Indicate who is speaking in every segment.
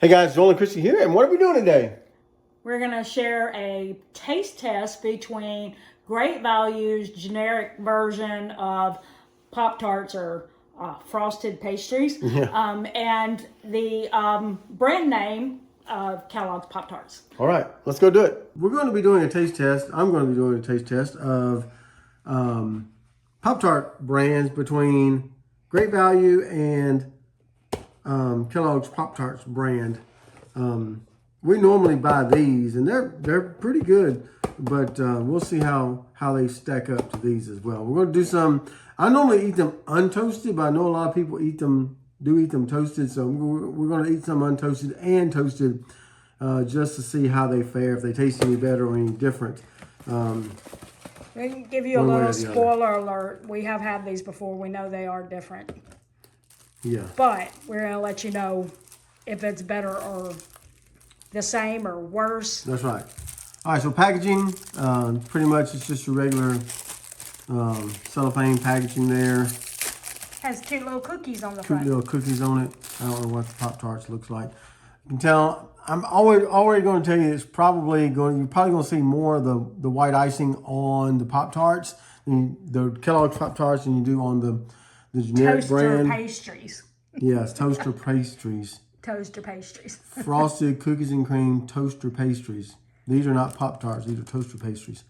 Speaker 1: Hey guys, Joel and Christy here, and what are we doing today?
Speaker 2: We're going to share a taste test between Great Value's generic version of Pop-tarts or frosted pastries and the brand name of Kellogg's Pop-tarts.
Speaker 1: All right, let's go do it. We're going to be doing a taste test. I'm going to be doing a taste test of Pop-tart brands between Great Value and Kellogg's Pop-tarts brand. We normally buy these, and they're pretty good, but we'll see how they stack up to these as well. We're going to do some. I normally eat them untoasted, but I know a lot of people eat them toasted, so we're going to eat some untoasted and toasted just to see how they fare, if they taste any better or any different.
Speaker 2: We can give you a little spoiler alert. We have had these before. We know they are different.
Speaker 1: Yeah.
Speaker 2: But we're going to let you know if it's better or the same or worse.
Speaker 1: That's right. All right, so packaging, pretty much it's just your regular cellophane packaging there.
Speaker 2: Has two little cookies on the front.
Speaker 1: Two little cookies on it. I don't know what the Pop-tarts looks like. You can tell, I'm already going to tell you you're probably going to see more of the white icing on the Pop-tarts, the Kellogg Pop-tarts, than you do on the generic brand.
Speaker 2: Toaster pastries.
Speaker 1: Yes, toaster pastries.
Speaker 2: Toaster pastries.
Speaker 1: Frosted cookies and cream toaster pastries. These are not Pop-tarts. These are toaster pastries.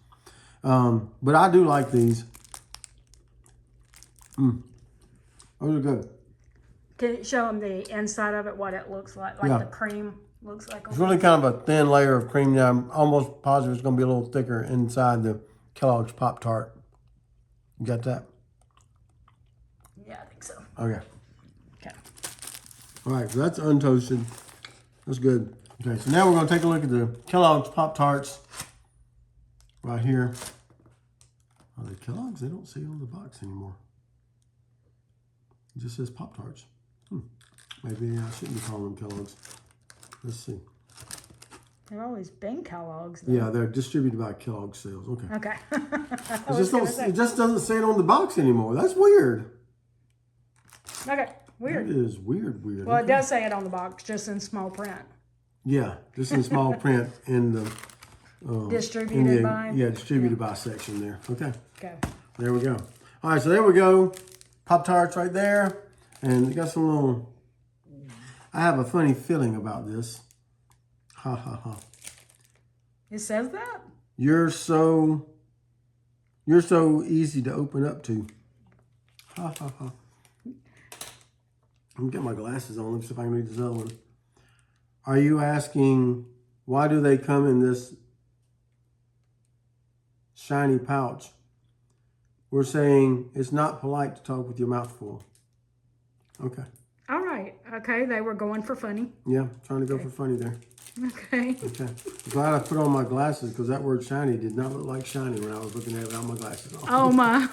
Speaker 1: But I do like these. Those are good.
Speaker 2: Can you show them the inside of it, what it looks like the cream looks like?
Speaker 1: It's really kind of a thin layer of cream. Now, I'm almost positive it's going to be a little thicker inside the Kellogg's Pop-tart. You got that?
Speaker 2: Yeah, I think so.
Speaker 1: Okay.
Speaker 2: Okay.
Speaker 1: All right, so that's untoasted. That's good. Okay, so now we're going to take a look at the Kellogg's Pop-tarts right here. Are they Kellogg's? They don't say it on the box anymore. It just says Pop-tarts. Maybe I shouldn't be calling them Kellogg's. Let's see.
Speaker 2: They've always been Kellogg's, though.
Speaker 1: Yeah, they're distributed by Kellogg Sales. Okay.
Speaker 2: Okay.
Speaker 1: It just doesn't say it on the box anymore. That's weird.
Speaker 2: Okay, weird.
Speaker 1: That is weird.
Speaker 2: Well, it does say it on the box, just in small print.
Speaker 1: Yeah, just in small print in the
Speaker 2: Distributed by?
Speaker 1: Yeah, distributed by section there. Okay.
Speaker 2: Okay.
Speaker 1: There we go. All right, so there we go. Pop-tarts right there. And we got some little, I have a funny feeling about this. Ha ha ha.
Speaker 2: It says that?
Speaker 1: You're so easy to open up to. Ha ha ha. I'm getting my glasses on. Let me see if I can read this other one. Are you asking, why do they come in this shiny pouch? We're saying it's not polite to talk with your mouth full. Okay.
Speaker 2: All right. Okay, they were going for funny.
Speaker 1: Yeah, trying to go for funny there.
Speaker 2: Okay.
Speaker 1: Okay. Glad I put on my glasses because that word shiny did not look like shiny when I was looking at it without my glasses on.
Speaker 2: Oh, my.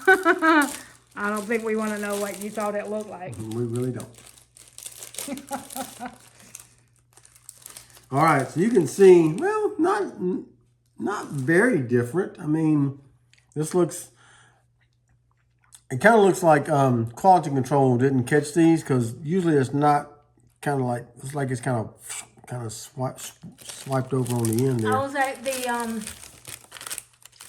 Speaker 2: I don't think we want to know what you thought it looked like.
Speaker 1: We really don't. All right, so you can see, well, not very different. I mean, this looks, it kind of looks like quality control didn't catch these, because usually it's not kind of like, it's like it's kind of swiped over on the end there.
Speaker 2: I was at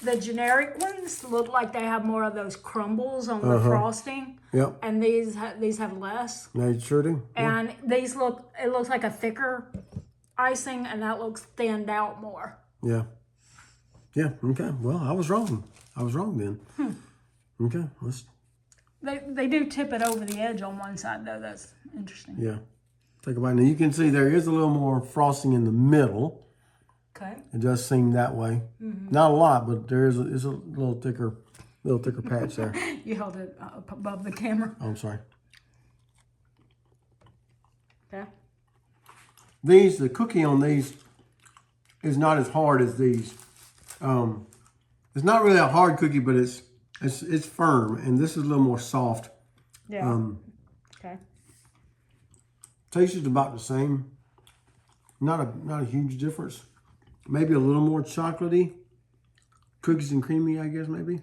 Speaker 2: the generic ones look like they have more of those crumbles on the frosting.
Speaker 1: Yep.
Speaker 2: And these have less.
Speaker 1: They sure do.
Speaker 2: And these it looks like a thicker icing, and that looks thinned out more.
Speaker 1: Yeah. Yeah, okay. Well, I was wrong. Then. Okay, let's...
Speaker 2: They do tip it over the edge on one side, though. That's interesting.
Speaker 1: Yeah. Take a bite. Now, you can see there is a little more frosting in the middle.
Speaker 2: Okay.
Speaker 1: It does seem that way. Not a lot, but there is a little thicker patch there.
Speaker 2: You held it up above the camera.
Speaker 1: Oh, I'm sorry.
Speaker 2: Okay.
Speaker 1: The cookie on these is not as hard as these. It's not really a hard cookie, but it's firm, and this is a little more soft.
Speaker 2: Yeah. Okay.
Speaker 1: Taste is about the same. Not a huge difference. Maybe a little more chocolatey. Cookies and creamy, I guess, maybe.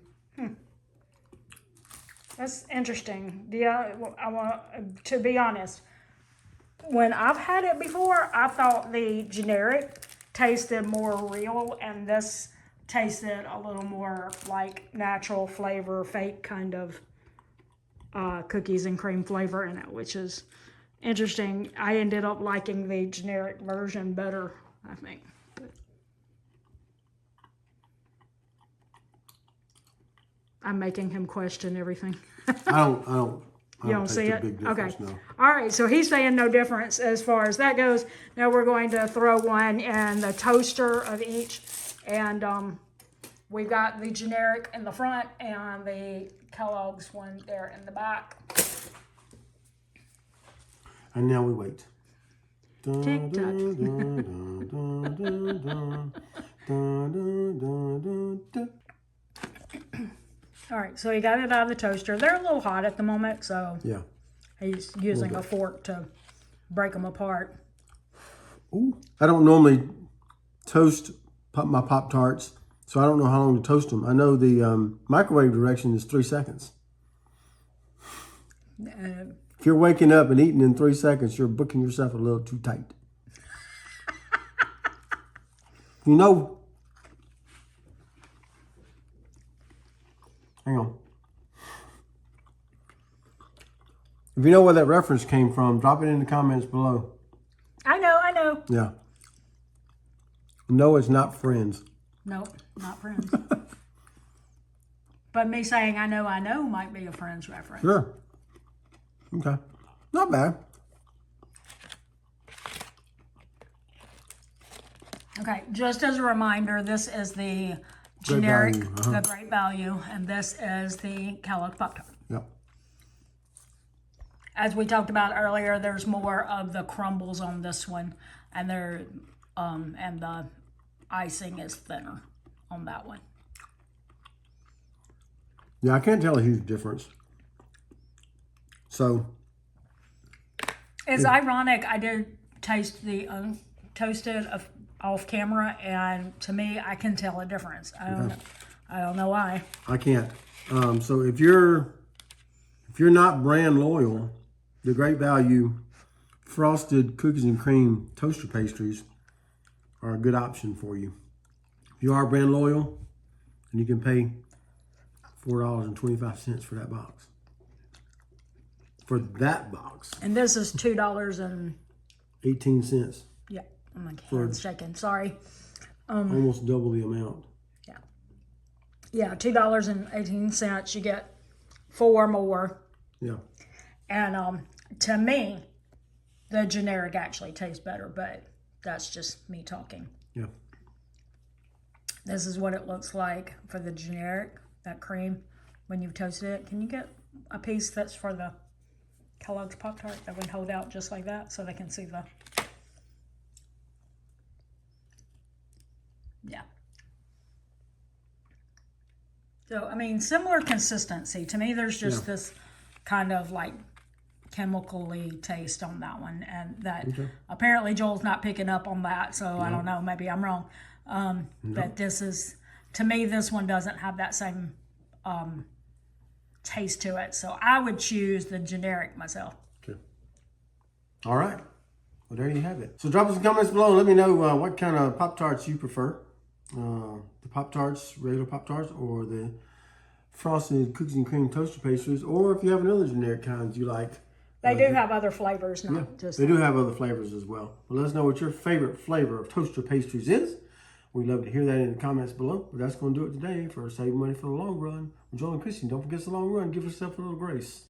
Speaker 2: That's interesting. Yeah, I want to be honest. when I've had it before, I thought the generic tasted more real, and this tasted a little more like natural flavor, fake kind of cookies and cream flavor in it, which is interesting. I ended up liking the generic version better, I think. But I'm making him question everything.
Speaker 1: I don't
Speaker 2: You don't see
Speaker 1: taste a
Speaker 2: it?
Speaker 1: big difference,
Speaker 2: Okay.
Speaker 1: no.
Speaker 2: All right, so he's saying no difference as far as that goes. Now we're going to throw one in the toaster of each. And we've got the generic in the front and the Kellogg's one there in the back.
Speaker 1: And now we wait.
Speaker 2: Tick tock. All right, so he got it out of the toaster. They're a little hot at the moment, so
Speaker 1: Yeah.
Speaker 2: he's using a fork to break them apart.
Speaker 1: Ooh. I don't normally toast my Pop-Tarts, so I don't know how long to toast them. I know the microwave direction is 3 seconds. If you're waking up and eating in 3 seconds, you're booking yourself a little too tight. You know, hang on. If you know where that reference came from, drop it in the comments below.
Speaker 2: I know.
Speaker 1: Yeah. No, it's not Friends.
Speaker 2: Nope, not Friends. But me saying I know might be a Friends reference.
Speaker 1: Sure. Okay. Not bad.
Speaker 2: Okay, just as a reminder, this is the generic,
Speaker 1: Great Value,
Speaker 2: the Great Value, and this is the Kellogg Pop-Tart.
Speaker 1: Yep.
Speaker 2: As we talked about earlier, there's more of the crumbles on this one, and and the icing is thinner on that one.
Speaker 1: Yeah, I can't tell a huge difference. So.
Speaker 2: It's ironic, I did taste the untoasted off camera, and to me, I can tell a difference. I don't know why.
Speaker 1: I can't. So if you're not brand loyal, the Great Value frosted cookies and cream toaster pastries are a good option for you. If you are brand loyal, and you can pay $4.25 for that box. For that box.
Speaker 2: And this is $2 and
Speaker 1: 18 cents.
Speaker 2: yeah, oh my hand's shaking. Sorry.
Speaker 1: Almost double the amount.
Speaker 2: Yeah, $2.18. You get 4 more.
Speaker 1: Yeah.
Speaker 2: And to me, the generic actually tastes better, but that's just me talking.
Speaker 1: Yeah.
Speaker 2: This is what it looks like for the generic, that cream, when you've toasted it. Can you get a piece that's for the Kellogg's Pop-Tart that would hold out just like that so they can see the... Yeah. So, I mean, similar consistency. To me, there's just this kind of like chemically taste on that one. And that apparently Joel's not picking up on that. So I don't know, maybe I'm wrong. But this is, to me, this one doesn't have that same taste to it. So I would choose the generic myself.
Speaker 1: Okay. All right. Well, there you have it. So drop us some comments below and let me know what kind of Pop-Tarts you prefer. The Pop-Tarts, regular Pop-Tarts, or the frosted cookies and cream toaster pastries, or if you have another generic kind you like.
Speaker 2: They do have other flavors, not just...
Speaker 1: They do have other flavors as well. But let us know what your favorite flavor of toaster pastries is. We'd love to hear that in the comments below. But that's going to do it today for Save Money for the Long Run. With Joel and Christian. Don't forget the long run. Give yourself a little grace.